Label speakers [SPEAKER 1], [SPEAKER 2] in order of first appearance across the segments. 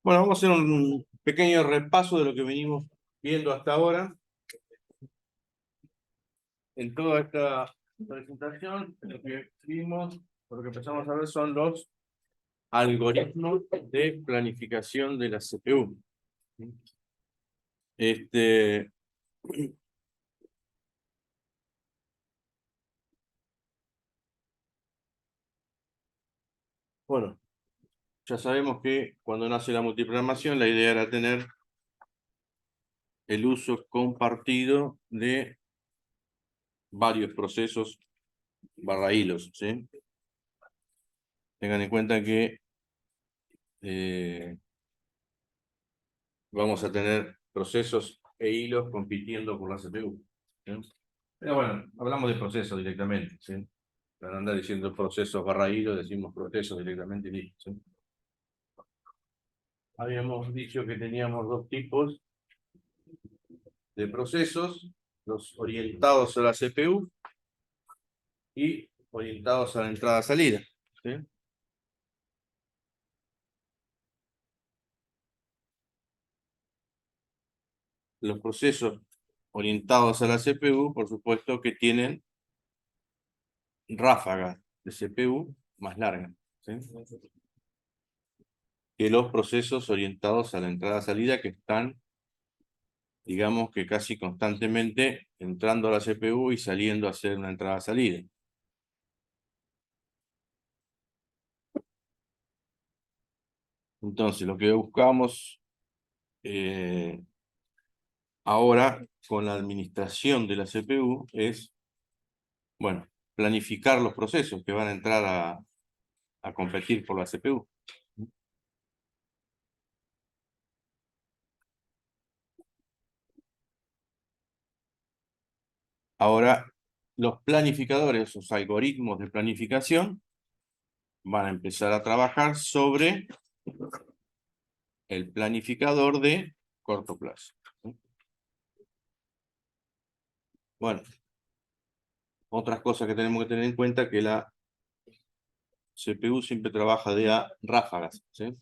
[SPEAKER 1] Bueno, vamos a hacer un pequeño repaso de lo que venimos viendo hasta ahora. En toda esta presentación, lo que vimos, lo que empezamos a ver son los algoritmos de planificación de la CPU. Bueno, ya sabemos que cuando nace la multiprogramación, la idea era tener el uso compartido de varios procesos barra hilos, ¿sí? Tengan en cuenta que vamos a tener procesos e hilos compitiendo por la CPU, ¿sí? Pero bueno, hablamos de procesos directamente, ¿sí? Para no andar diciendo procesos barra hilo, decimos procesos directamente y listo, ¿sí? Habíamos dicho que teníamos dos tipos de procesos, los orientados a la CPU y orientados a la entrada-salida, ¿sí? Los procesos orientados a la CPU, por supuesto que tienen ráfagas de CPU más largas, ¿sí? Que los procesos orientados a la entrada-salida, que están, digamos que casi constantemente entrando a la CPU y saliendo a hacer una entrada-salida. Entonces, lo que buscamos ahora con la administración de la CPU es, bueno, planificar los procesos que van a entrar a competir por la CPU. Ahora, los planificadores, los algoritmos de planificación, van a empezar a trabajar sobre el planificador de corto plazo. Bueno, otras cosas que tenemos que tener en cuenta que la CPU siempre trabaja de a ráfagas, ¿sí?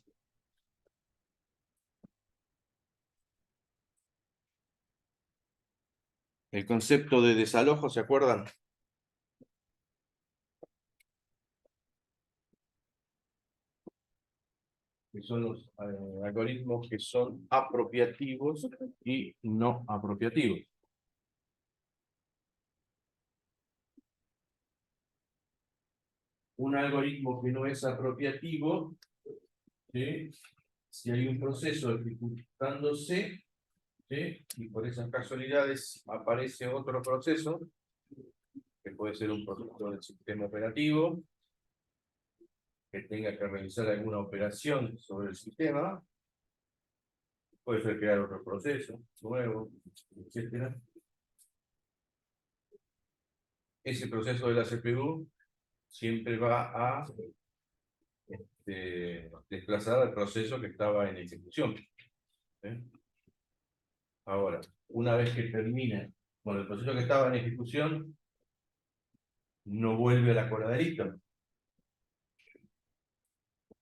[SPEAKER 1] El concepto de desalojo, ¿se acuerdan? Que son los algoritmos que son apropiativos y no apropiativos. Un algoritmo que no es apropiativo, ¿sí? Si hay un proceso ejecutándose, ¿sí? Y por esas casualidades aparece otro proceso, que puede ser un proceso del sistema operativo, que tenga que realizar alguna operación sobre el sistema, puede ser crear otro proceso nuevo, etcétera. Ese proceso de la CPU siempre va a desplazar al proceso que estaba en ejecución, ¿sí? Ahora, una vez que termine, bueno, el proceso que estaba en ejecución no vuelve a la cola de lista,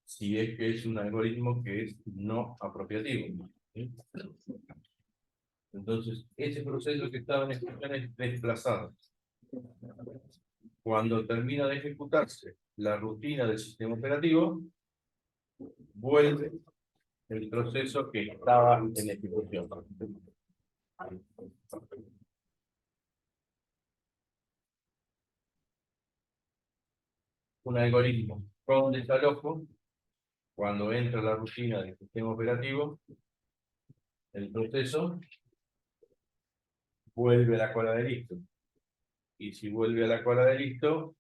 [SPEAKER 1] si es que es un algoritmo que es no apropiativo, ¿sí? Entonces, ese proceso que estaba en ejecución es desplazado. Cuando termina de ejecutarse la rutina del sistema operativo, vuelve el proceso que estaba en ejecución. Un algoritmo con desalojo, cuando entra la rutina del sistema operativo, el proceso vuelve a la cola de listo. Y si vuelve a la cola de listo,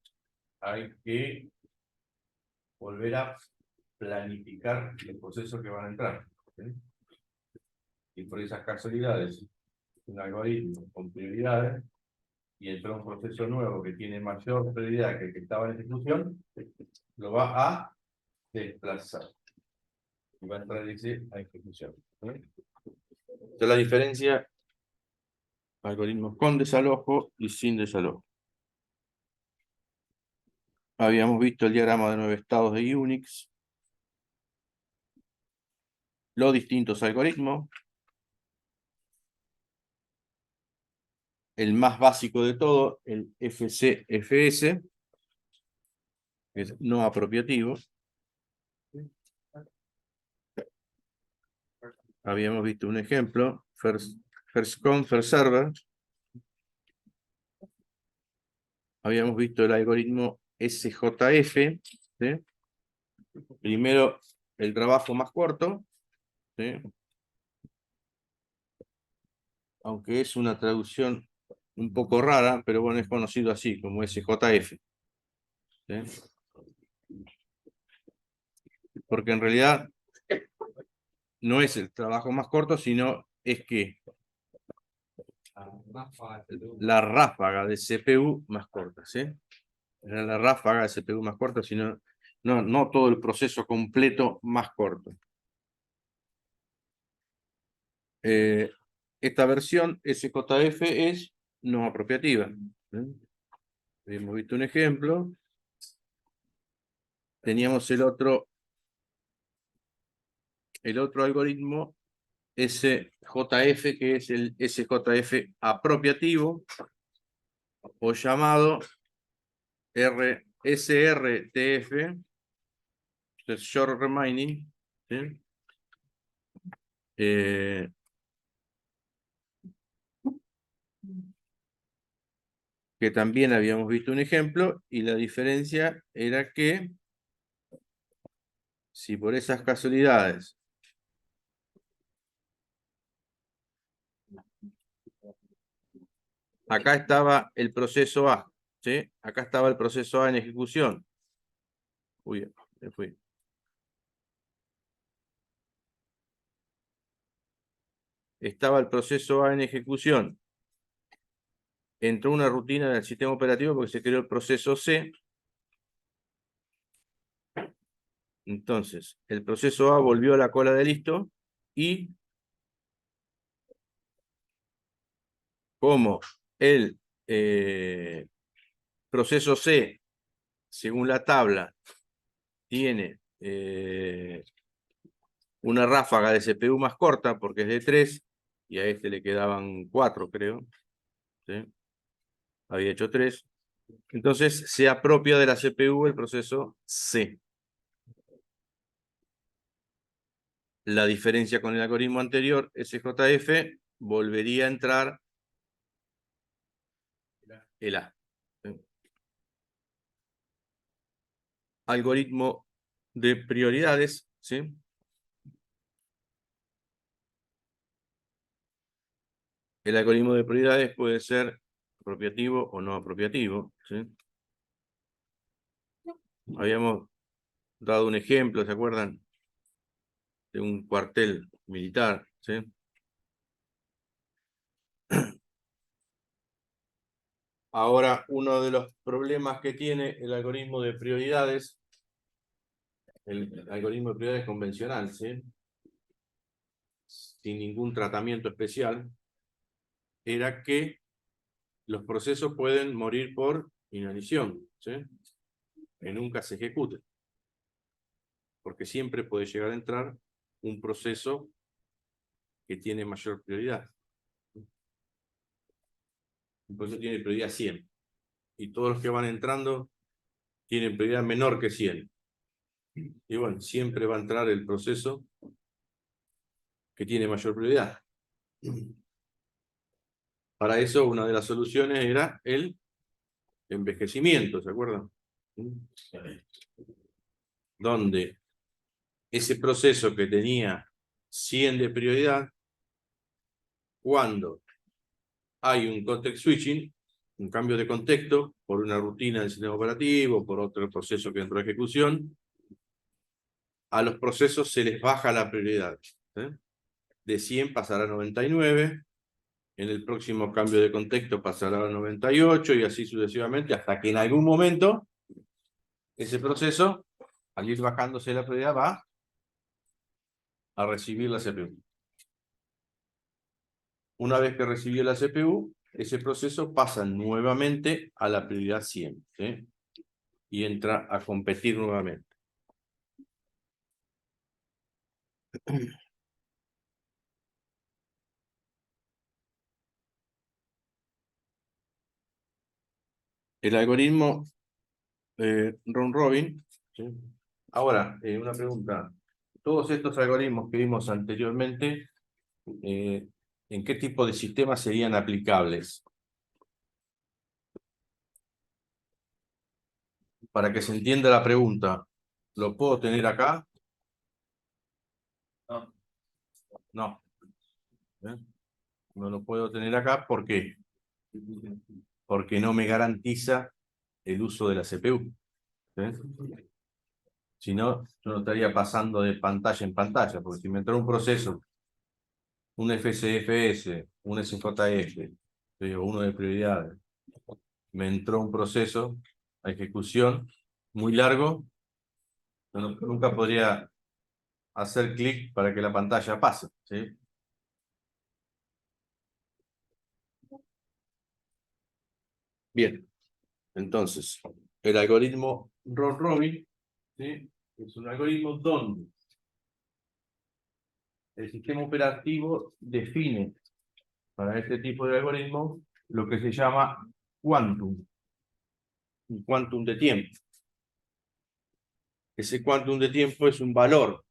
[SPEAKER 1] hay que volver a planificar el proceso que van a entrar, ¿sí? Y por esas casualidades, un algoritmo con prioridades, y entra un proceso nuevo que tiene mayor prioridad que el que estaba en ejecución, lo va a desplazar. Y va a entrar ese a ejecución, ¿sí? Esta es la diferencia, algoritmos con desalojo y sin desalojo. Habíamos visto el diagrama de 9 estados de Unix, los distintos algoritmos, el más básico de todo, el FCFS, que es no apropiativo. Habíamos visto un ejemplo, first come, first server. Habíamos visto el algoritmo SJF, ¿sí? Primero el trabajo más corto, ¿sí? Aunque es una traducción un poco rara, pero bueno, es conocido así, como SJF, ¿sí? Porque en realidad no es el trabajo más corto, sino es que la ráfaga de CPU más corta, ¿sí? Era la ráfaga de CPU más corta, sino no todo el proceso completo más corto. Esta versión SJF es no apropiativa. Hemos visto un ejemplo. Teníamos el otro algoritmo SJF, que es el SJF apropiativo, o llamado SRTF, Short Remaining, ¿sí? Que también habíamos visto un ejemplo, y la diferencia era que si por esas casualidades acá estaba el proceso A, ¿sí? Acá estaba el proceso A en ejecución. Uy, me fui. Estaba el proceso A en ejecución. Entró una rutina del sistema operativo porque se creó el proceso C. Entonces, el proceso A volvió a la cola de listo y como el proceso C, según la tabla, tiene una ráfaga de CPU más corta porque es de 3 y a este le quedaban 4, creo, ¿sí? Había hecho 3. Entonces se apropia de la CPU el proceso C. La diferencia con el algoritmo anterior, SJF, volvería a entrar el A. ¿Sí? Algoritmo de prioridades, ¿sí? El algoritmo de prioridades puede ser apropiativo o no apropiativo, ¿sí? Habíamos dado un ejemplo, ¿se acuerdan? De un cuartel militar, ¿sí? Ahora, uno de los problemas que tiene el algoritmo de prioridades, el algoritmo de prioridades convencional, ¿sí? Sin ningún tratamiento especial, era que los procesos pueden morir por inanición, ¿sí? Que nunca se ejecuten. Porque siempre puede llegar a entrar un proceso que tiene mayor prioridad. Un proceso tiene prioridad 100. Y todos los que van entrando tienen prioridad menor que 100. Y bueno, siempre va a entrar el proceso que tiene mayor prioridad. Para eso, una de las soluciones era el envejecimiento, ¿se acuerdan? Donde ese proceso que tenía 100 de prioridad, cuando hay un context switching, un cambio de contexto, por una rutina del sistema operativo, por otro proceso que entró a ejecución, a los procesos se les baja la prioridad. De 100 pasará a 99, en el próximo cambio de contexto pasará a 98 y así sucesivamente, hasta que en algún momento ese proceso, al ir bajándose la prioridad, va a recibir la CPU. Una vez que recibió la CPU, ese proceso pasa nuevamente a la prioridad 100, ¿sí? Y entra a competir nuevamente. El algoritmo round robin, ¿sí? Ahora, una pregunta. Todos estos algoritmos que vimos anteriormente, ¿en qué tipo de sistemas serían aplicables? Para que se entienda la pregunta, ¿lo puedo tener acá? No. No. ¿Eh? No lo puedo tener acá, ¿por qué? Porque no me garantiza el uso de la CPU. ¿Sí? Si no, yo no estaría pasando de pantalla en pantalla, porque si me entra un proceso, un FCFS, un SJF, ¿sí? O uno de prioridades, me entró un proceso a ejecución muy largo, nunca podría hacer clic para que la pantalla pase, ¿sí? Bien, entonces, el algoritmo round robin, ¿sí? Es un algoritmo donde el sistema operativo define para este tipo de algoritmo lo que se llama quantum, un quantum de tiempo. Ese quantum de tiempo es un valor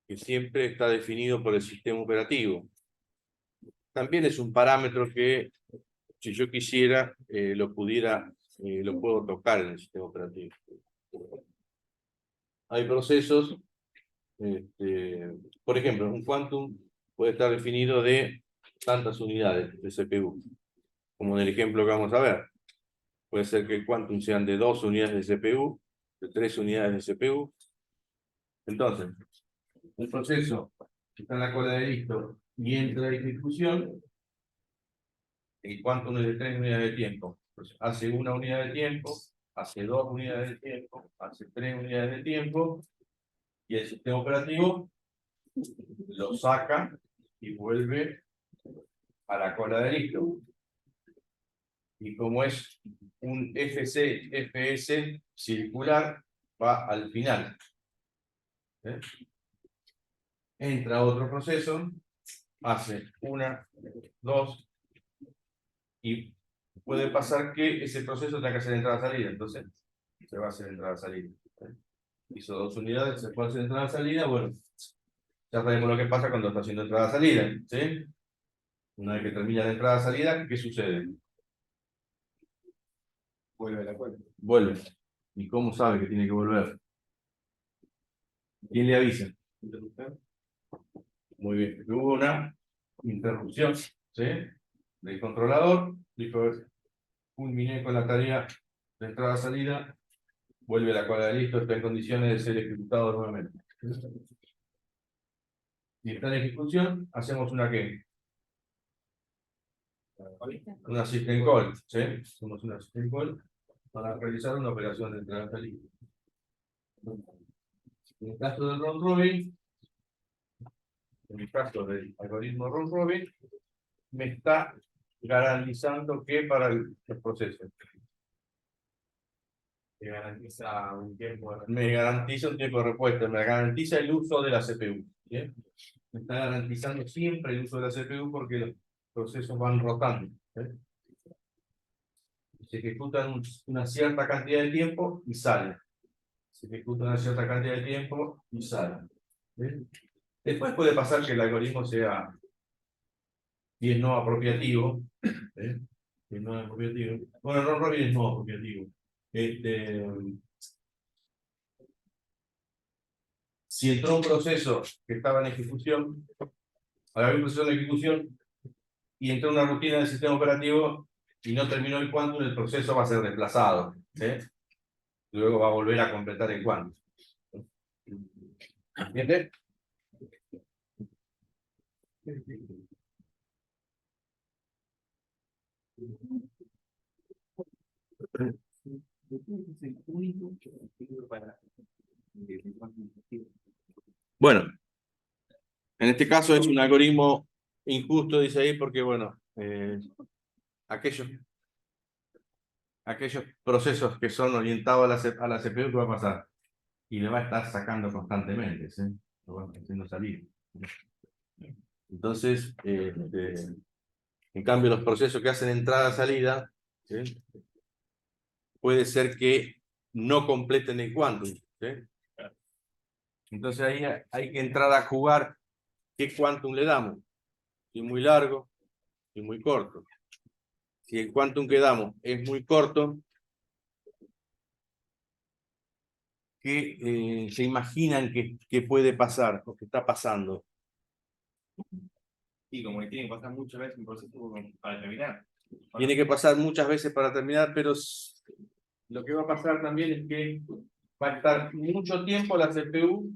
[SPEAKER 1] que siempre está definido por el sistema operativo. También es un parámetro que, si yo quisiera, lo puedo tocar en el sistema operativo. Hay procesos, por ejemplo, un quantum puede estar definido de tantas unidades de CPU, como en el ejemplo que vamos a ver. Puede ser que el quantum sean de 2 unidades de CPU, de 3 unidades de CPU. Entonces, el proceso que está en la cola de listo y entra a ejecución, el quantum es de 3 unidades de tiempo. Entonces, hace 1 unidad de tiempo, hace 2 unidades de tiempo, hace 3 unidades de tiempo, y el sistema operativo lo saca y vuelve a la cola de listo. Y como es un FCFS circular, va al final. ¿Eh? Entra otro proceso, hace 1, 2, y puede pasar que ese proceso tenga que hacer entrada-salida, entonces se va a hacer entrada-salida. Hizo 2 unidades, se puede hacer entrada-salida, bueno, ya sabemos lo que pasa cuando está haciendo entrada-salida, ¿sí? Una vez que termina la entrada-salida, ¿qué sucede? Vuelve a la cuenta. Vuelve. ¿Y cómo sabe que tiene que volver? ¿Quién le avisa? Muy bien. Hubo una interrupción, ¿sí? Del controlador, dijo, culminé con la tarea de entrada-salida, vuelve a la cola de listo, está en condiciones de ser ejecutado nuevamente. Si está en ejecución, hacemos una ¿qué? Una system call, ¿sí? Hacemos una system call para realizar una operación de entrada-salida. En el caso del round robin, en el caso del algoritmo round robin, me está garantizando que para el proceso. Me garantiza un tiempo de respuesta, me garantiza el uso de la CPU. ¿Bien? Me está garantizando siempre el uso de la CPU porque los procesos van rotando. ¿Eh? Se ejecutan una cierta cantidad de tiempo y salen. Se ejecuta una cierta cantidad de tiempo y salen. ¿Eh? Después puede pasar que el algoritmo sea bien no apropiativo. ¿Eh? Bien no apropiativo. Bueno, no Robin es no apropiativo. Si entró un proceso que estaba en ejecución, había un proceso de ejecución y entró una rutina del sistema operativo y no terminó el quantum, el proceso va a ser desplazado. ¿Sí? Luego va a volver a completar el quantum. ¿Entiendes? Bueno, en este caso es un algoritmo Injusto dice ahí porque, bueno, aquellos procesos que son orientados a la CPU, ¿qué va a pasar? Y le va a estar sacando constantemente, ¿sí? Lo va haciendo salir. Entonces, en cambio, los procesos que hacen entrada-salida, ¿sí? Puede ser que no completen el quantum, ¿sí? Entonces ahí hay que entrar a jugar qué quantum le damos. Si muy largo, si muy corto. Si el quantum que damos es muy corto, ¿qué se imaginan que puede pasar o que está pasando?
[SPEAKER 2] Y como que tiene que pasar muchas veces un proceso para terminar.
[SPEAKER 1] Tiene que pasar muchas veces para terminar, pero lo que va a pasar también es que va a estar mucho tiempo la CPU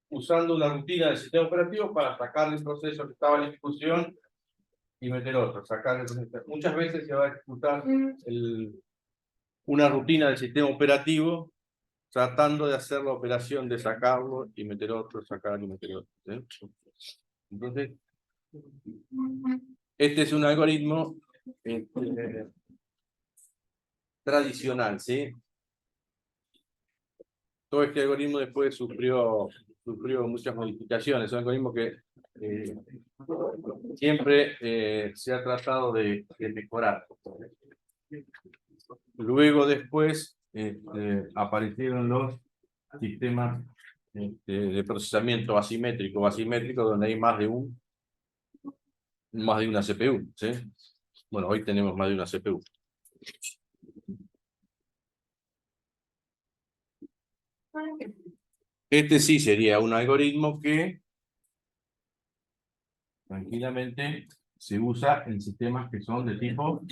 [SPEAKER 1] usando una rutina del sistema operativo para sacar el proceso que estaba en ejecución y meter otro. Sacar el proceso. Muchas veces se va a ejecutar una rutina del sistema operativo tratando de hacer la operación de sacarlo y meter otro, sacar y meter otro, ¿sí? Entonces, este es un algoritmo tradicional, ¿sí? Todo este algoritmo después sufrió muchas modificaciones. Es un algoritmo que siempre se ha tratado de mejorar. Luego después aparecieron los sistemas de procesamiento asimétrico o asimétrico donde hay más de una CPU, ¿sí? Bueno, hoy tenemos más de una CPU. Este sí sería un algoritmo que tranquilamente se usa en sistemas que son de tipo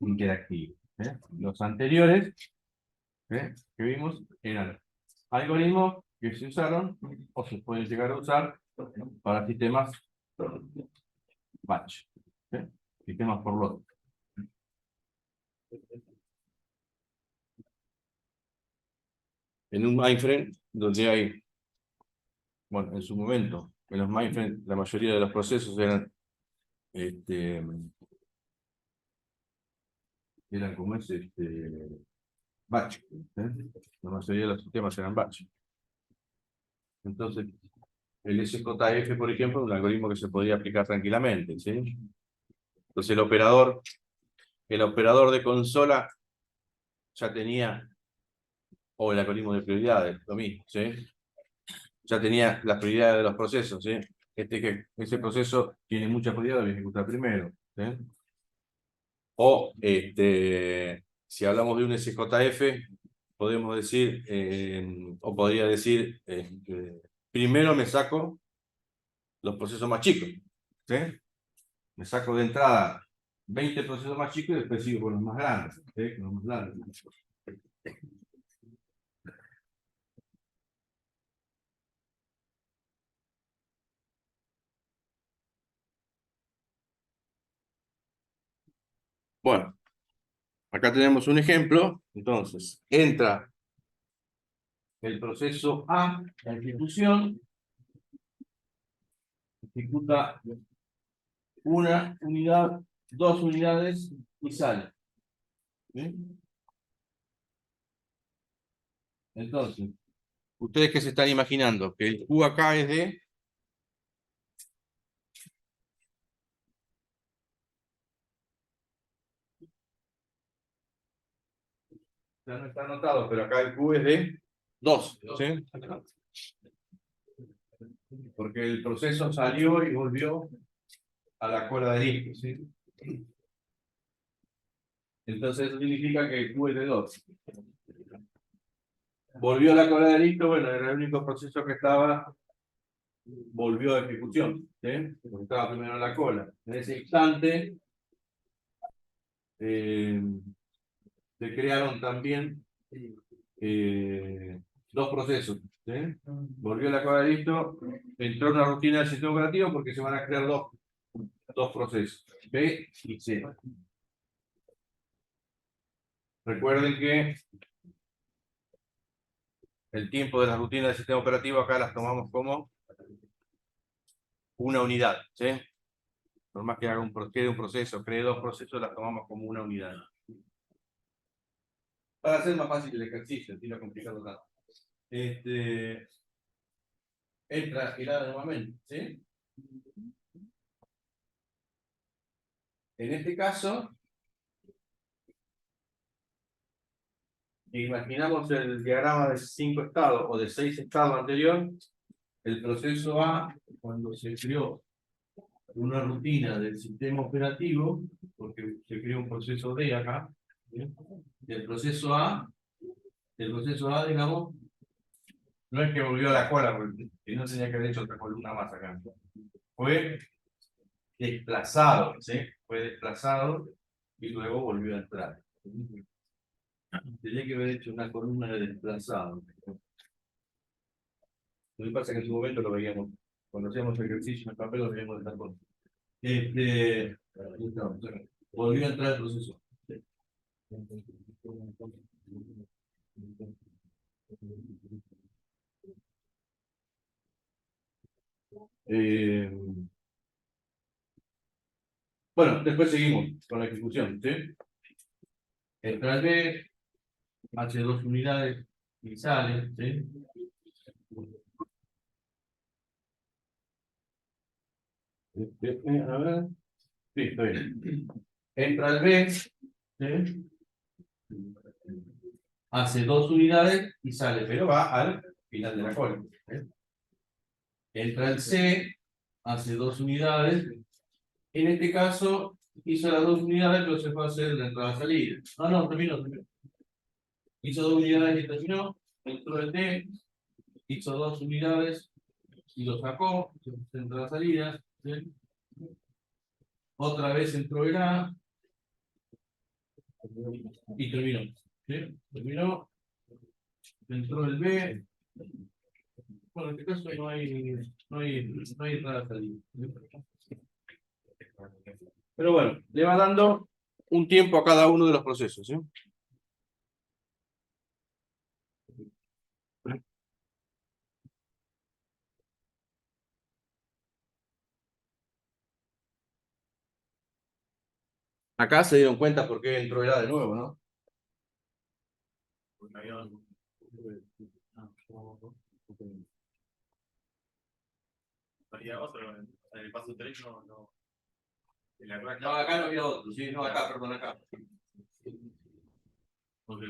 [SPEAKER 1] interactivo. Los anteriores que vimos eran algoritmos que se usaron o se pueden llegar a usar para sistemas batch, sistemas por lote. En un mainframe donde hay, bueno, en su momento, en los mainframes la mayoría de los procesos eran como batch. La mayoría de los sistemas eran batch. Entonces, el SJF, por ejemplo, es un algoritmo que se podría aplicar tranquilamente, ¿sí? Entonces, el operador de consola ya tenía, o el algoritmo de prioridades, lo mismo, ¿sí? Ya tenía las prioridades de los procesos, ¿sí? Ese proceso tiene muchas prioridades, lo voy a ejecutar primero, ¿sí? O, si hablamos de un SJF, podemos decir, o podría decir, primero me saco los procesos más chicos, ¿sí? Me saco de entrada 20 procesos más chicos y después sigo con los más grandes, ¿sí? Con los más grandes. Bueno, acá tenemos un ejemplo. Entonces, entra el proceso A, la ejecución, ejecuta una unidad, 2 unidades y sale. ¿Sí? Entonces, ¿ustedes qué se están imaginando? Que el Q acá es de... Ya no está anotado, pero acá el Q es de 2. ¿Sí? Porque el proceso salió y volvió a la cola de disco, ¿sí? Entonces eso significa que el Q es de 2. Volvió a la cola de disco, bueno, era el único proceso que estaba, volvió a ejecución, ¿sí? Porque estaba primero en la cola. En ese instante se crearon también dos procesos, ¿sí? Volvió a la cola de disco, entró una rutina del sistema operativo porque se van a crear dos procesos, B y C. Recuerden que el tiempo de las rutinas del sistema operativo acá las tomamos como una unidad, ¿sí? Por más que haga quede un proceso, cree dos procesos, las tomamos como una unidad. Para hacer más fácil el ejercicio, sin complicarlo tanto. Entra el A nuevamente, ¿sí? En este caso, imaginamos el diagrama de 5 estados o de 6 estados anterior. El proceso A, cuando se creó una rutina del sistema operativo, porque se creó un proceso D acá, ¿sí? El proceso A, digamos, no es que volvió a la cola, porque no tenía que haber hecho otra columna más acá. Fue desplazado, ¿sí? Fue desplazado y luego volvió a entrar. Tenía que haber hecho una columna de desplazado. Lo que pasa es que en su momento lo veíamos, cuando hacíamos ejercicio en el papel, lo veíamos de esta forma. Volvió a entrar el proceso. Bueno, después seguimos con la ejecución, ¿sí? Entra el B, hace 2 unidades y sale, ¿sí? A ver. Sí, está bien. Entra el B, ¿sí? Hace 2 unidades y sale, pero va al final de la cola. ¿Sí? Entra el C, hace 2 unidades. En este caso, hizo las 2 unidades, pero se fue a hacer la entrada-salida. No, terminó. Hizo 2 unidades y terminó. Entró el D, hizo 2 unidades y lo sacó. Entrada-salida. ¿Sí? Otra vez entró el A y terminó. ¿Sí? Terminó. Entró el B. Bueno, en este caso no hay entrada-salida. Pero bueno, le va dando un tiempo a cada uno de los procesos, ¿sí? Acá se dieron cuenta por qué entró el A de nuevo, ¿no?
[SPEAKER 2] Había otro, en el paso 3 no.
[SPEAKER 1] No, acá no había otro, sí, no, acá, perdón, acá.
[SPEAKER 2] Porque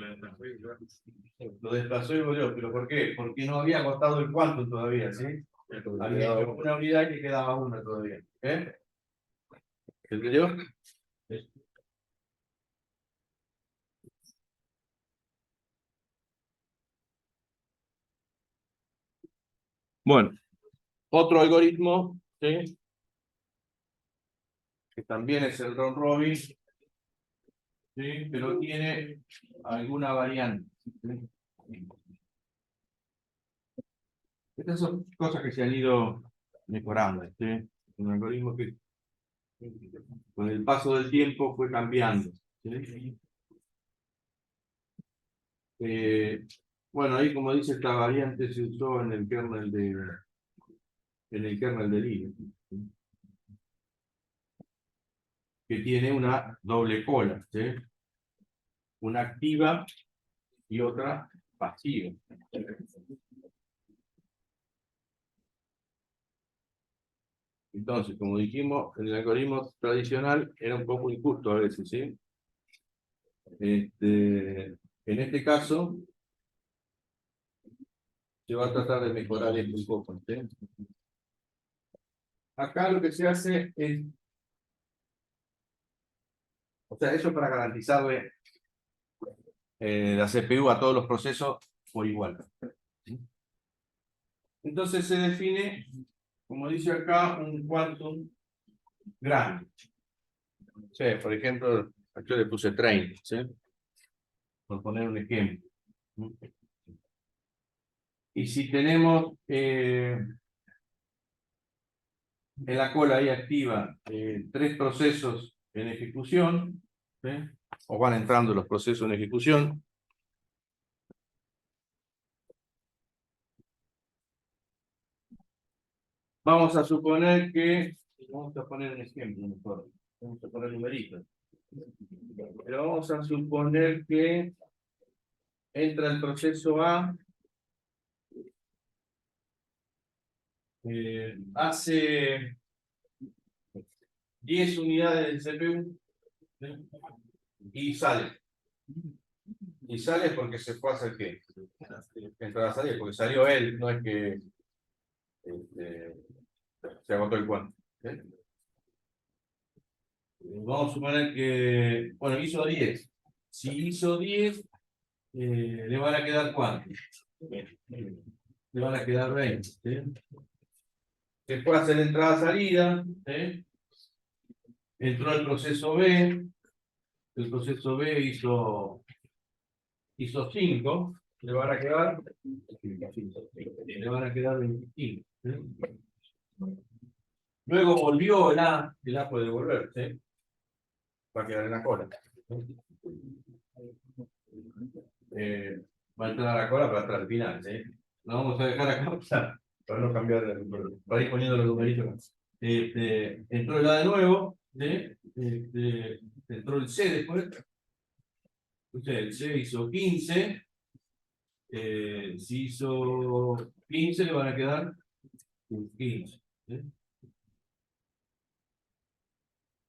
[SPEAKER 1] Lo desplazó y volvió, ¿pero por qué? Porque no había agotado el cuánto todavía, ¿sí? Había una unidad que quedaba una todavía. ¿Eh? ¿Entendió? Bueno, otro algoritmo, ¿sí? Que también es el round robin, ¿sí? Pero tiene alguna variante. ¿Sí? Estas son cosas que se han ido mejorando, ¿sí? Un algoritmo que con el paso del tiempo fue cambiando, ¿sí? Bueno, ahí como dice, esta variante se usó en el kernel de Linux, ¿sí? Que tiene una doble cola, ¿sí? Una activa y otra pasiva. Entonces, como dijimos, el algoritmo tradicional era un poco injusto a veces, ¿sí? En este caso, se va a tratar de mejorar esto un poco, ¿sí? Acá lo que se hace es, o sea, eso para garantizarle la CPU a todos los procesos por igual, ¿sí? Entonces se define, como dice acá, un quantum grande. Sí, por ejemplo, yo le puse 30, ¿sí? Por poner un ejemplo. Y si tenemos en la cola ahí activa 3 procesos en ejecución, ¿sí? O van entrando los procesos en ejecución, Vamos a suponer que, vamos a poner un ejemplo mejor, vamos a poner numeritos. Pero vamos a suponer que entra el proceso A, hace 10 unidades del CPU, ¿sí? Y sale. Y sale porque se fue a hacer qué? Entrada a salir, porque salió él, no es que se agotó el cuento. ¿Sí? Vamos a suponer que, bueno, hizo 10. Si hizo 10, le van a quedar ¿cuántos? Le van a quedar 20. ¿Sí? Se fue a hacer entrada-salida. ¿Sí? Entró el proceso B. El proceso B hizo 5. Le van a quedar 25. ¿Sí? Luego volvió el A puede volver, ¿sí? Va a quedar en la cola. Va a entrar a la cola para estar al final, ¿sí? Lo vamos a dejar acá para no cambiar, para ir poniendo los numeritos. Entró el A de nuevo, ¿sí? Entró el C después. Entonces el C hizo 15. Si hizo 15, le van a quedar 15. ¿Sí?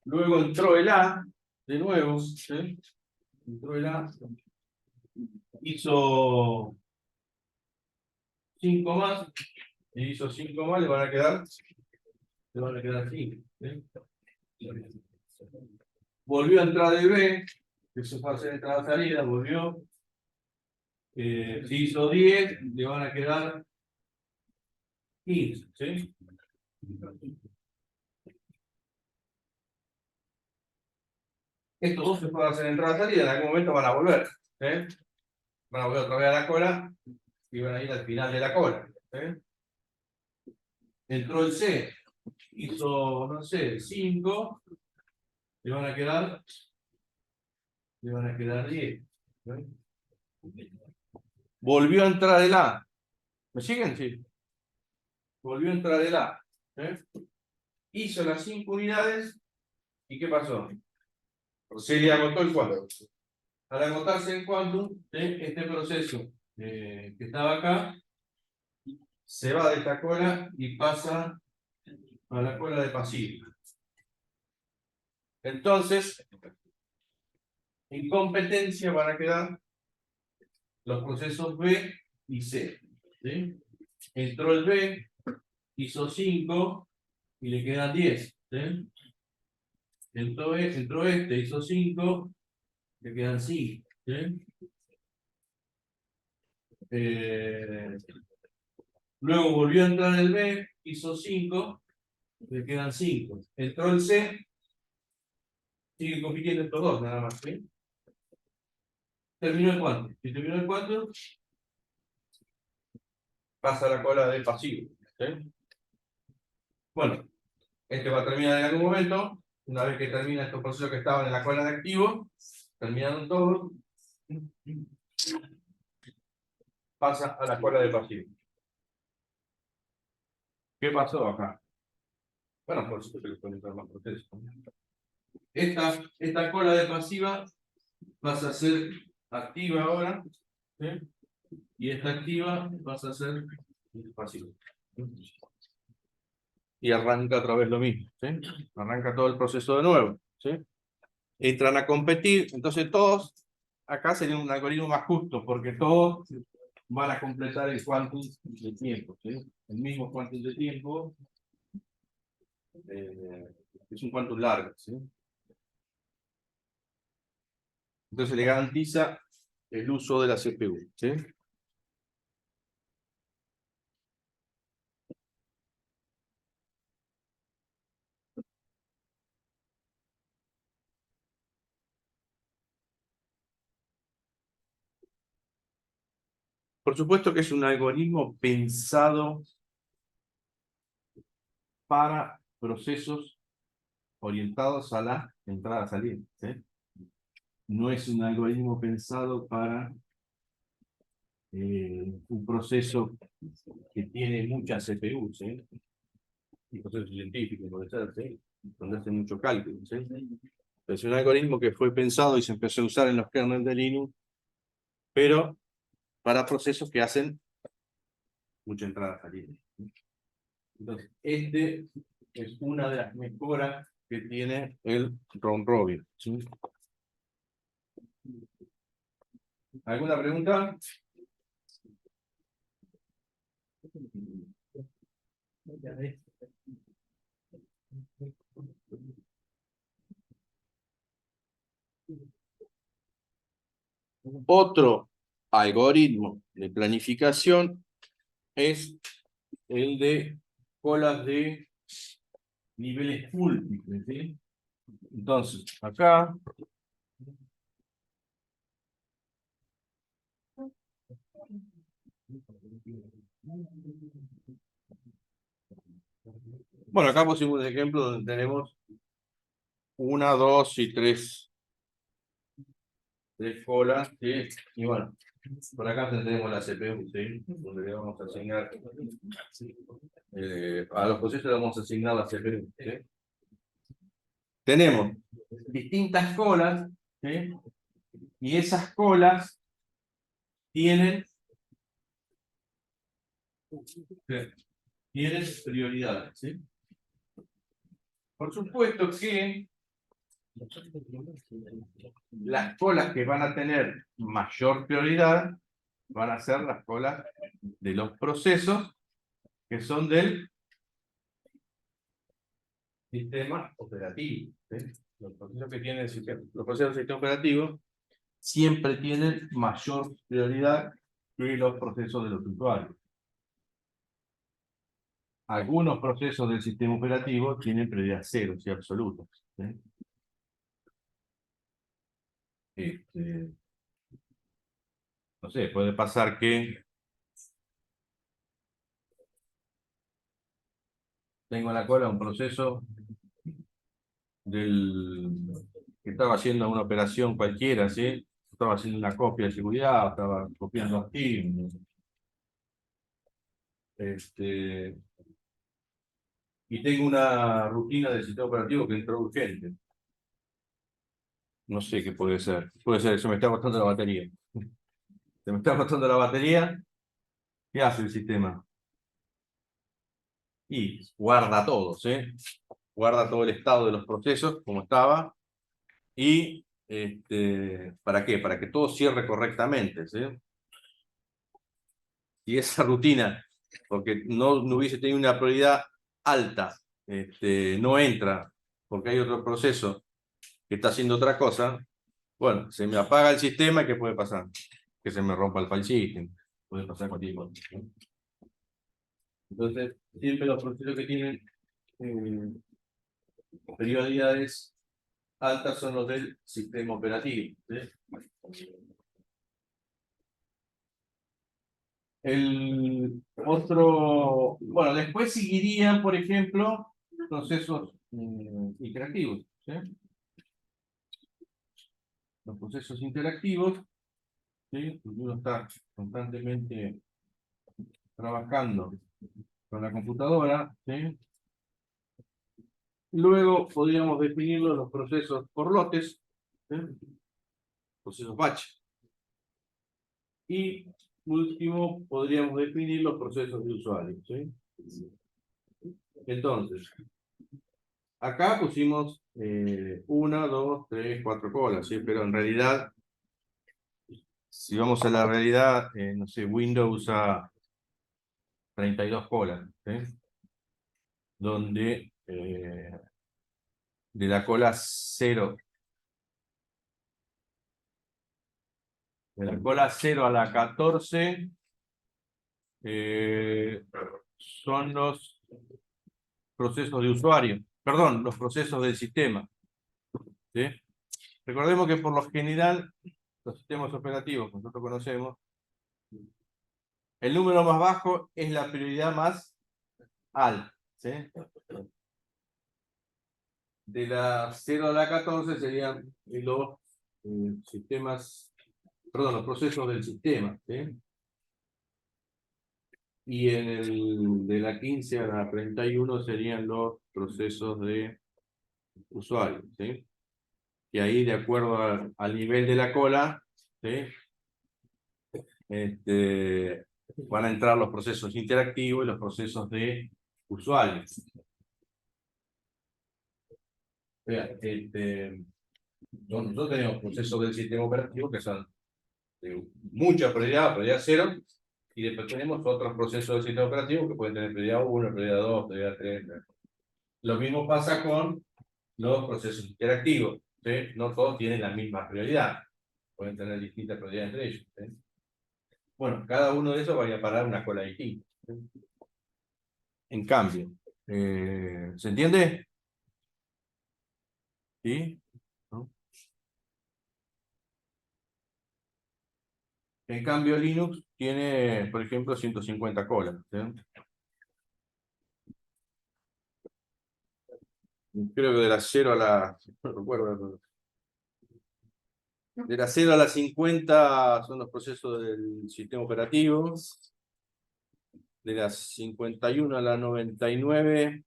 [SPEAKER 1] Luego entró el A de nuevo, ¿sí? Entró el A, hizo 5 más, y hizo 5 más, le van a quedar 5. ¿Sí? Volvió a entrar el B, que se fue a hacer entrada-salida, volvió. Si hizo 10, le van a quedar 15. ¿Sí? Estos dos se pueden hacer entrada-salida, en algún momento van a volver. ¿Sí? Van a volver otra vez a la cola y van a ir al final de la cola. ¿Sí? Entró el C, hizo, no sé, 5, le van a quedar 10. ¿Sí? Volvió a entrar el A. ¿Me siguen? Sí. Volvió a entrar el A. Hizo las 5 unidades. ¿Y qué pasó? Se le agotó el quantum. Al agotarse el quantum, este proceso que estaba acá se va de esta cola y pasa a la cola de pasivo. Entonces, en competencia van a quedar los procesos B y C. ¿Sí? Entró el B, hizo 5 y le quedan 10. ¿Sí? Entró este, hizo 5, le quedan 5. ¿Sí? Luego volvió a entrar el B, hizo 5, le quedan 5. Entró el C, sigue compitiendo estos dos nada más. ¿Sí? Terminó el quantum. Si terminó el quantum, pasa a la cola de pasivo. ¿Sí? Bueno, este va a terminar en algún momento. Una vez que termina estos procesos que estaban en la cola de activo, terminaron todos, pasa a la cola de pasivo. ¿Qué pasó acá? Bueno, por supuesto que pueden entrar más procesos. Esta cola de pasiva pasa a ser activa ahora, ¿sí? Y esta activa pasa a ser pasiva. Y arranca otra vez lo mismo, ¿sí? Arranca todo el proceso de nuevo, ¿sí? Entran a competir, entonces todos, acá sería un algoritmo más justo, porque todos van a completar el quantum de tiempo, ¿sí? El mismo quantum de tiempo, es un quantum largo, ¿sí? Entonces le garantiza el uso de la CPU, ¿sí? Por supuesto que es un algoritmo pensado para procesos orientados a la entrada-salida, ¿sí? No es un algoritmo pensado para un proceso que tiene muchas CPU, ¿sí? un proceso científico, puede ser, ¿sí? Donde hace mucho cálculo, ¿sí? Es un algoritmo que fue pensado y se empezó a usar en los kernels de Linux, pero para procesos que hacen mucha entrada salida. Entonces, este es una de las mejoras que tiene el round robin, ¿sí? ¿Alguna pregunta? Otro algoritmo de planificación es el de colas de niveles múltiples, ¿sí? Entonces, acá bueno, acá pusimos un ejemplo donde tenemos una, dos y tres colas, ¿sí? Y bueno, por acá tendremos la CPU, ¿sí? Donde le vamos a asignar a los procesos le vamos a asignar la CPU, ¿sí? Tenemos distintas colas, ¿sí? Y esas colas tienen prioridades, ¿sí? Por supuesto que las colas que van a tener mayor prioridad van a ser las colas de los procesos que son del sistema operativo, ¿sí? Los procesos que tienen los procesos del sistema operativo siempre tienen mayor prioridad que los procesos de los usuarios. Algunos procesos del sistema operativo tienen prioridad cero, ¿sí? Absoluta, ¿sí? No sé, puede pasar que tengo en la cola un proceso que estaba haciendo una operación cualquiera, ¿sí? Estaba haciendo una copia de seguridad, estaba copiando activos. Y tengo una rutina del sistema operativo que entró urgente. No sé qué puede ser. Puede ser, se me está agotando la batería. Se me está agotando la batería. ¿Qué hace el sistema? Y guarda todo, ¿sí? Guarda todo el estado de los procesos, como estaba. Y, ¿para qué? Para que todo cierre correctamente, ¿sí? Y esa rutina, porque no hubiese tenido una prioridad alta, no entra, porque hay otro proceso que está haciendo otra cosa, bueno, se me apaga el sistema y ¿qué puede pasar? Que se me rompa el file system, puede pasar cualquier cosa. Entonces, siempre los procesos que tienen prioridades altas son los del sistema operativo, ¿sí? El otro, bueno, después seguirían, por ejemplo, procesos interactivos, ¿sí? Los procesos interactivos, ¿sí? Uno está constantemente trabajando con la computadora, ¿sí? Luego podríamos definir los procesos por lotes, ¿sí? Procesos batch. Y último, podríamos definir los procesos de usuario, ¿sí? Entonces, acá pusimos 1, 2, 3, 4 colas, ¿sí? Pero en realidad, si vamos a la realidad, no sé, Windows usa 32 colas, ¿sí? Donde de la cola 0, de la cola 0 a la 14, son los procesos de usuario, perdón, los procesos del sistema, ¿sí? Recordemos que por lo general, los sistemas operativos que nosotros conocemos, el número más bajo es la prioridad más alta, ¿sí? De la 0 a la 14 serían los sistemas, perdón, los procesos del sistema, ¿sí? Y en el de la 15 a la 31 serían los procesos de usuario, ¿sí? Y ahí, de acuerdo al nivel de la cola, ¿sí? Van a entrar los procesos interactivos y los procesos de usuario. Vea, nosotros tenemos procesos del sistema operativo que son de mucha prioridad, prioridad cero, y después tenemos otros procesos del sistema operativo que pueden tener prioridad 1, prioridad 2, prioridad 3. Lo mismo pasa con los procesos interactivos, ¿sí? No todos tienen la misma prioridad, pueden tener distintas prioridades entre ellos, ¿sí? Bueno, cada uno de esos va a parar una cola distinta, ¿sí? En cambio, ¿se entiende? ¿Sí? ¿No? En cambio, Linux tiene, por ejemplo, 150 colas, ¿sí? Creo que de la 0 a la... no recuerdo. De la 0 a la 50 son los procesos del sistema operativo. De la 51 a la 99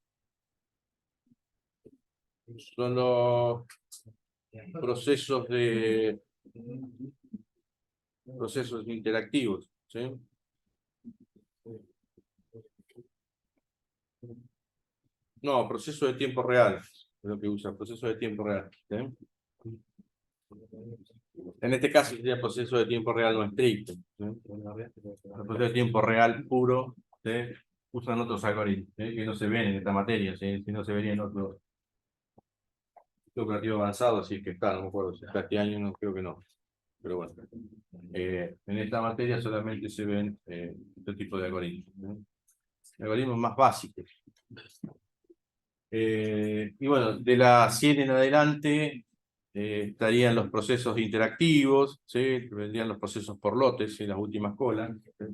[SPEAKER 1] son los procesos interactivos, ¿sí? No, proceso de tiempo real, es lo que usa, proceso de tiempo real, ¿sí? En este caso sería proceso de tiempo real no estricto, ¿sí? El proceso de tiempo real puro, ¿sí? Usan otros algoritmos, ¿sí? Que no se ven en esta materia, ¿sí? Si no se vería en otro operativo avanzado, así que está, no me acuerdo si está este año, no creo que no. Pero bueno, en esta materia solamente se ven este tipo de algoritmos, ¿no? Algoritmos más básicos. Y bueno, de la 100 en adelante estarían los procesos interactivos, ¿sí? Vendrían los procesos por lotes en las últimas colas, ¿sí?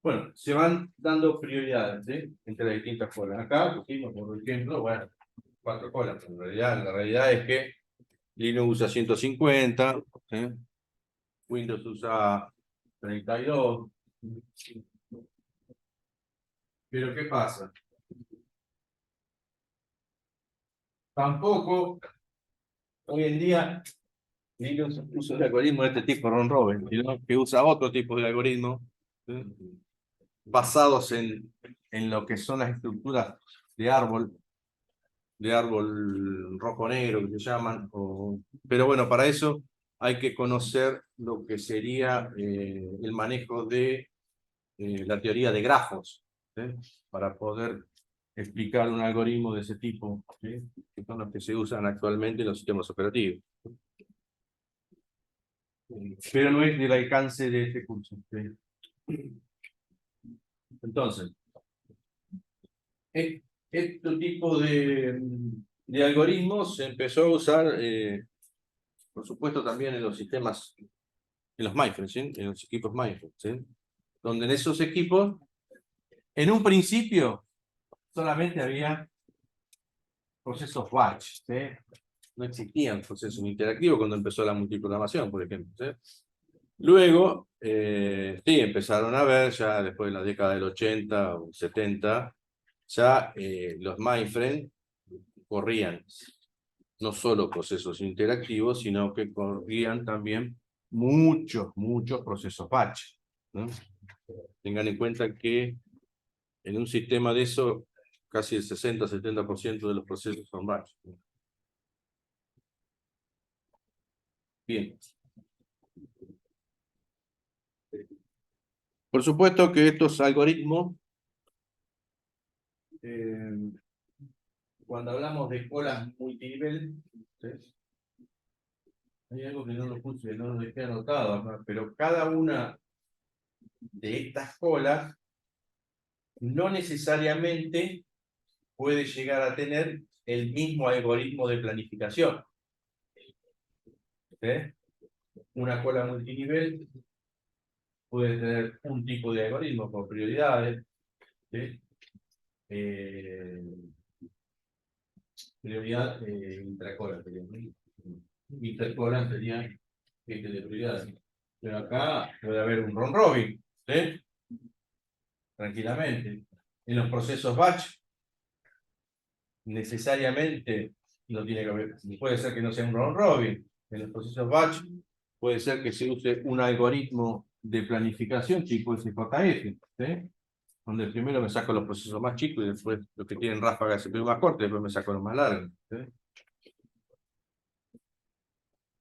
[SPEAKER 1] Bueno, se van dando prioridades, ¿sí? Entre las distintas colas. Acá pusimos, por ejemplo, bueno, 4 colas, pero la realidad es que Linux usa 150, ¿sí? Windows usa 32. Pero ¿qué pasa? Tampoco hoy en día Linux usa el algoritmo de este tipo Ron Robin, sino que usa otro tipo de algoritmo, ¿sí? Basados en lo que son las estructuras de árbol rojo-negro que se llaman. Pero bueno, para eso hay que conocer lo que sería el manejo de la teoría de grafos, ¿sí? Para poder explicar un algoritmo de ese tipo, ¿sí? Que son los que se usan actualmente en los sistemas operativos. Pero no es del alcance de este curso, ¿sí? Entonces, este tipo de algoritmos se empezó a usar, por supuesto, también en los sistemas, en los mainframes, ¿sí? En los equipos mainframe, ¿sí? Donde en esos equipos, en un principio, solamente había procesos batch, ¿sí? No existían procesos interactivos cuando empezó la multiprogramación, por ejemplo, ¿sí? Luego, sí, empezaron a ver, ya después de la década del 80 o 70, ya los mainframe corrían no solo procesos interactivos, sino que corrían también muchos procesos batch, ¿no? Tengan en cuenta que en un sistema de eso, casi el 60-70% de los procesos son batch. Bien. Por supuesto que estos algoritmos, eh, cuando hablamos de colas multinivel, ¿sí? Hay algo que no lo puse, no lo dejé anotado acá, pero cada una de estas colas no necesariamente puede llegar a tener el mismo algoritmo de planificación, ¿sí? Una cola multinivel puede tener un tipo de algoritmo por prioridades, ¿sí? Eh, Prioridad intracola sería, ¿no? Intercola sería este de prioridades. Pero acá puede haber un round robin, ¿sí? tranquilamente. En los procesos batch, necesariamente no tiene que haber, puede ser que no sea un round robin. En los procesos batch puede ser que se use un algoritmo de planificación tipo SJF, ¿sí? Donde primero me saco los procesos más chicos y después los que tienen ráfagas de CPU más corta, después me saco los más largos, ¿sí?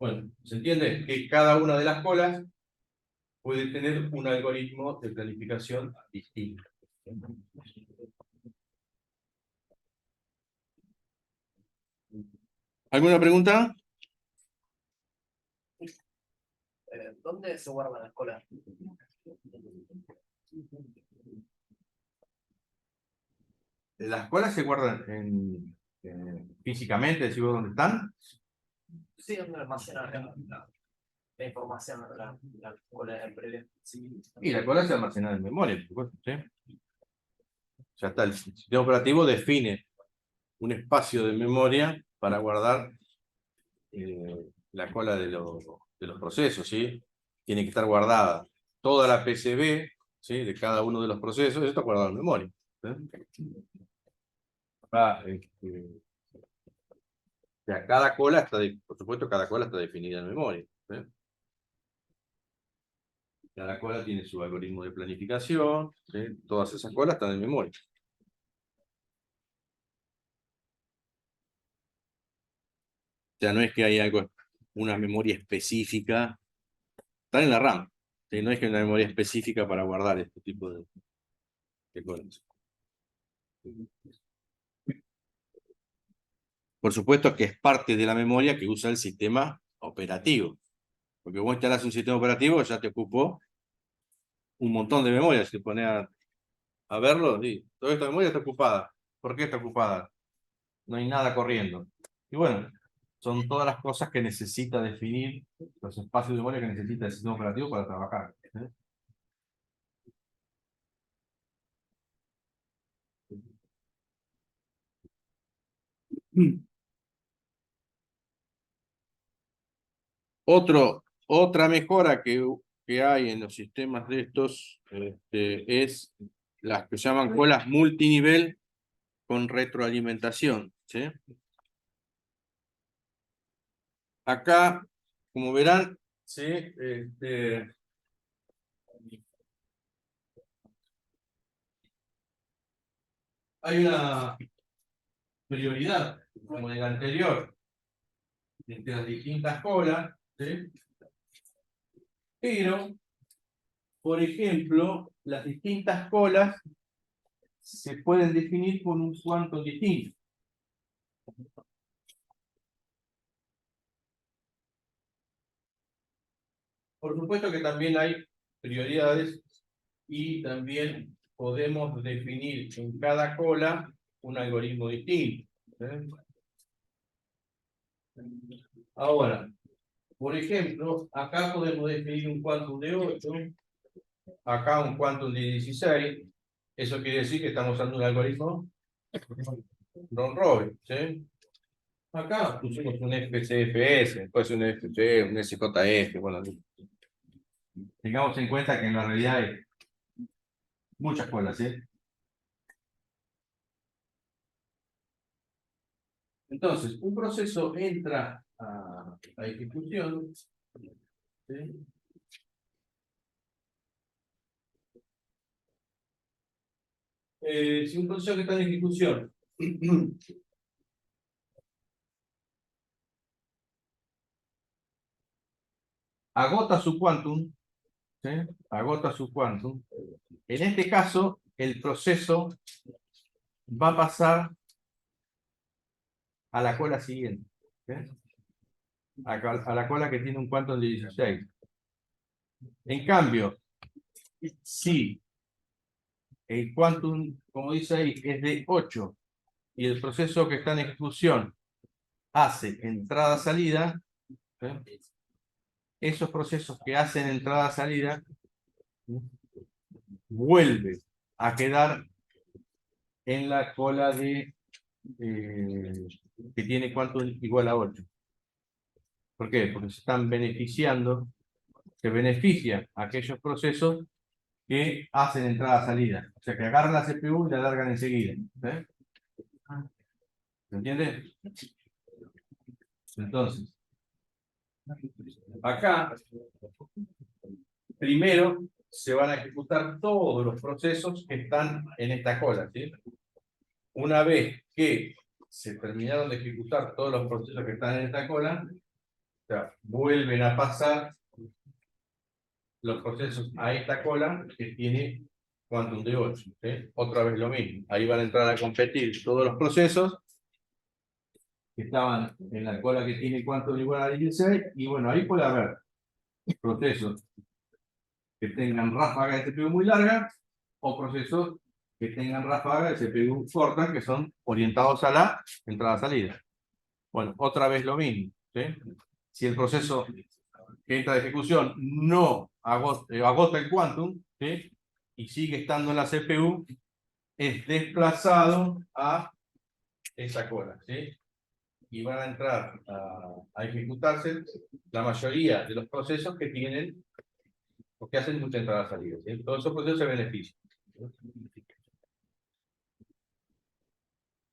[SPEAKER 1] Bueno, se entiende que cada una de las colas puede tener un algoritmo de planificación distinto. ¿Alguna pregunta?
[SPEAKER 3] ¿Dónde se guardan las colas?
[SPEAKER 1] Las colas se guardan físicamente, decimos dónde están.
[SPEAKER 3] Sí, ¿dónde almacenan la información, la cola del previo? Sí.
[SPEAKER 1] Y la cola se almacena en memoria, por supuesto, ¿sí? Ya está, el sistema operativo define un espacio de memoria para guardar la cola de los procesos, ¿sí? Tiene que estar guardada toda la PCB, ¿sí? De cada uno de los procesos, eso está guardado en memoria, ¿sí? O sea, cada cola está, por supuesto, cada cola está definida en memoria, ¿sí? Cada cola tiene su algoritmo de planificación, ¿sí? Todas esas colas están en memoria. O sea, no es que hay algo, una memoria específica, están en la RAM, ¿sí? No es que hay una memoria específica para guardar este tipo de colas. Por supuesto que es parte de la memoria que usa el sistema operativo. Porque vos instalás un sistema operativo, ya te ocupó un montón de memoria. Si te pones a verlo, sí, toda esta memoria está ocupada. ¿Por qué está ocupada? No hay nada corriendo. Y bueno, son todas las cosas que necesita definir, los espacios de memoria que necesita el sistema operativo para trabajar, ¿eh? Otra mejora que hay en los sistemas de estos es las que se llaman colas multinivel con retroalimentación, ¿sí? Acá, como verán, ¿sí? Hay una prioridad, como en el anterior, entre las distintas colas, ¿sí? Pero, por ejemplo, las distintas colas se pueden definir con un quantum distinto. Por supuesto que también hay prioridades y también podemos definir en cada cola un algoritmo distinto, ¿eh? Ahora, por ejemplo, acá podemos definir un quantum de 8, acá un quantum de 16. Eso quiere decir que estamos usando un algoritmo round robin, ¿sí? Acá pusimos un FCFS, puede ser un FCF, un SJF, bueno, tengamos en cuenta que en la realidad hay muchas colas, ¿sí? Entonces, un proceso entra a ejecución, ¿sí? Si un proceso que está en ejecución agota su quantum, ¿sí? Agota su quantum, en este caso, el proceso va a pasar a la cola siguiente, ¿sí? A la cola que tiene un quantum de 16. En cambio, si el quantum, como dice ahí, es de 8 y el proceso que está en ejecución hace entrada-salida, ¿sí? Esos procesos que hacen entrada-salida vuelve a quedar en la cola de que tiene quantum igual a 8. ¿Por qué? Porque se están beneficiando, se benefician aquellos procesos que hacen entrada-salida. O sea, que agarran la CPU y la largan enseguida. ¿Sí? ¿Se entiende? Entonces, acá, primero se van a ejecutar todos los procesos que están en esta cola, ¿sí? Una vez que se terminaron de ejecutar todos los procesos que están en esta cola, o sea, vuelven a pasar los procesos a esta cola que tiene quantum de 8. ¿Sí? Otra vez lo mismo. Ahí van a entrar a competir todos los procesos que estaban en la cola que tiene quantum igual a 16. Y bueno, ahí puede haber procesos que tengan ráfagas de CPU muy largas o procesos que tengan ráfagas de CPU cortas que son orientados a la entrada-salida. Bueno, otra vez lo mismo. ¿Sí? Si el proceso que entra de ejecución no agota el quantum, ¿sí? Y sigue estando en la CPU, es desplazado a esa cola, ¿sí? Y van a entrar a ejecutarse la mayoría de los procesos que tienen o que hacen mucha entrada-salida, ¿sí? Todos esos procesos se benefician.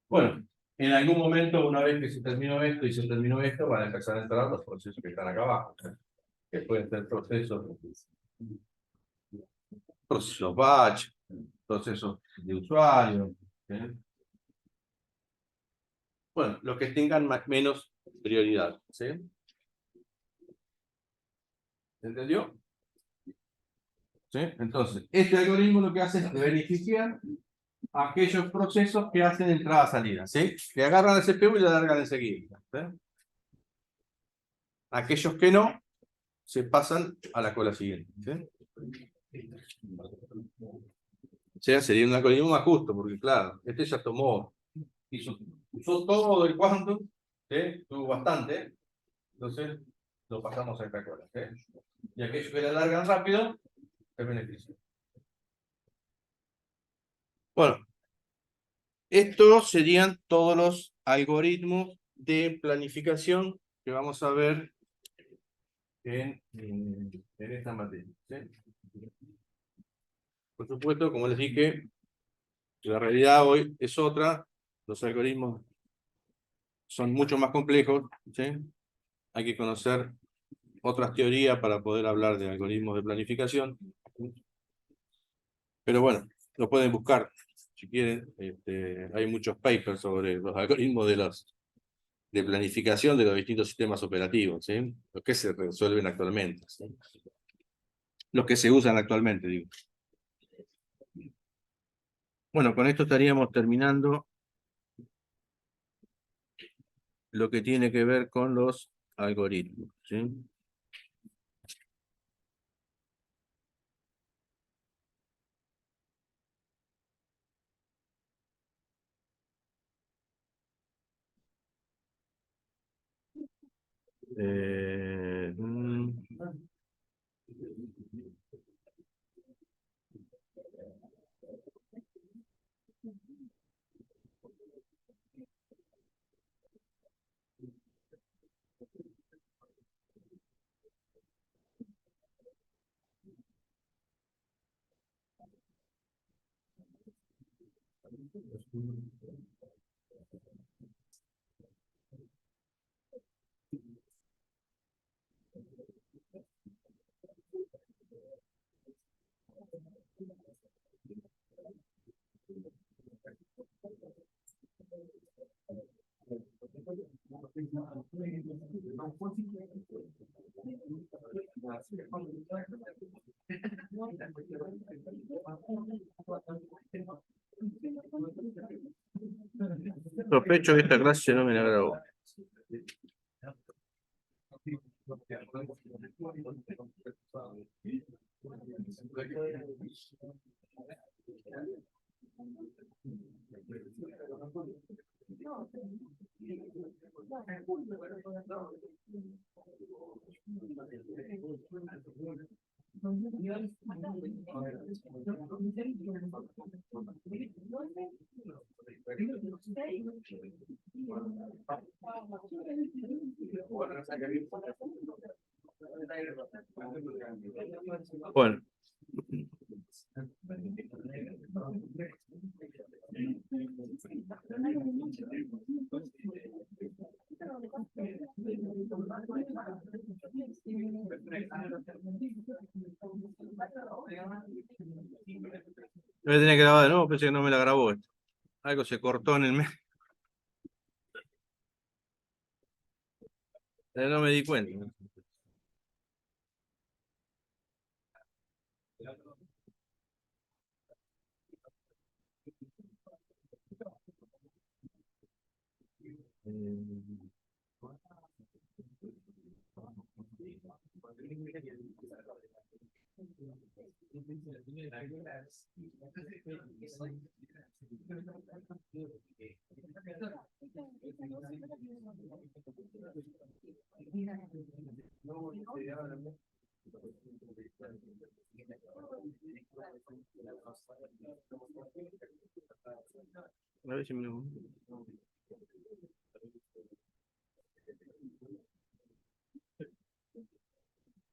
[SPEAKER 1] Bueno, en algún momento, una vez que se terminó esto y se terminó esto, van a empezar a entrar los procesos que están acá abajo, ¿sí? Que pueden ser procesos batch, procesos de usuario. ¿Sí? Bueno, los que tengan menos prioridad. ¿Sí? ¿Entendió? ¿Sí? Entonces, este algoritmo lo que hace es verificar aquellos procesos que hacen entrada-salida. ¿Sí? Que agarran el CPU y la largan enseguida. ¿Sí? Aquellos que no, se pasan a la cola siguiente. ¿Sí? O sea, sería un algoritmo más justo, porque claro, este ya tomó, usó todo el quantum, ¿sí? Tuvo bastante, entonces lo pasamos a esta cola. ¿Sí? Y aquellos que la largan rápido, es beneficio. Bueno, estos serían todos los algoritmos de planificación que vamos a ver en esta materia. ¿Sí? Por supuesto, como les dije, la realidad hoy es otra. Los algoritmos son mucho más complejos. ¿Sí? Hay que conocer otras teorías para poder hablar de algoritmos de planificación. Pero bueno, lo pueden buscar. Si quieren, hay muchos papers sobre los algoritmos de planificación de los distintos sistemas operativos, ¿sí? Los que se resuelven actualmente, ¿sí? Los que se usan actualmente, digo. Bueno, con esto estaríamos terminando lo que tiene que ver con los algoritmos, ¿sí? Eh, mm, Sospecho que esta clase no me la grabó. Bueno.
[SPEAKER 4] Voy a tener que grabar de nuevo, pensé que no me la grabó esto. Algo se cortó en el medio. No me di cuenta. A ver si me lo...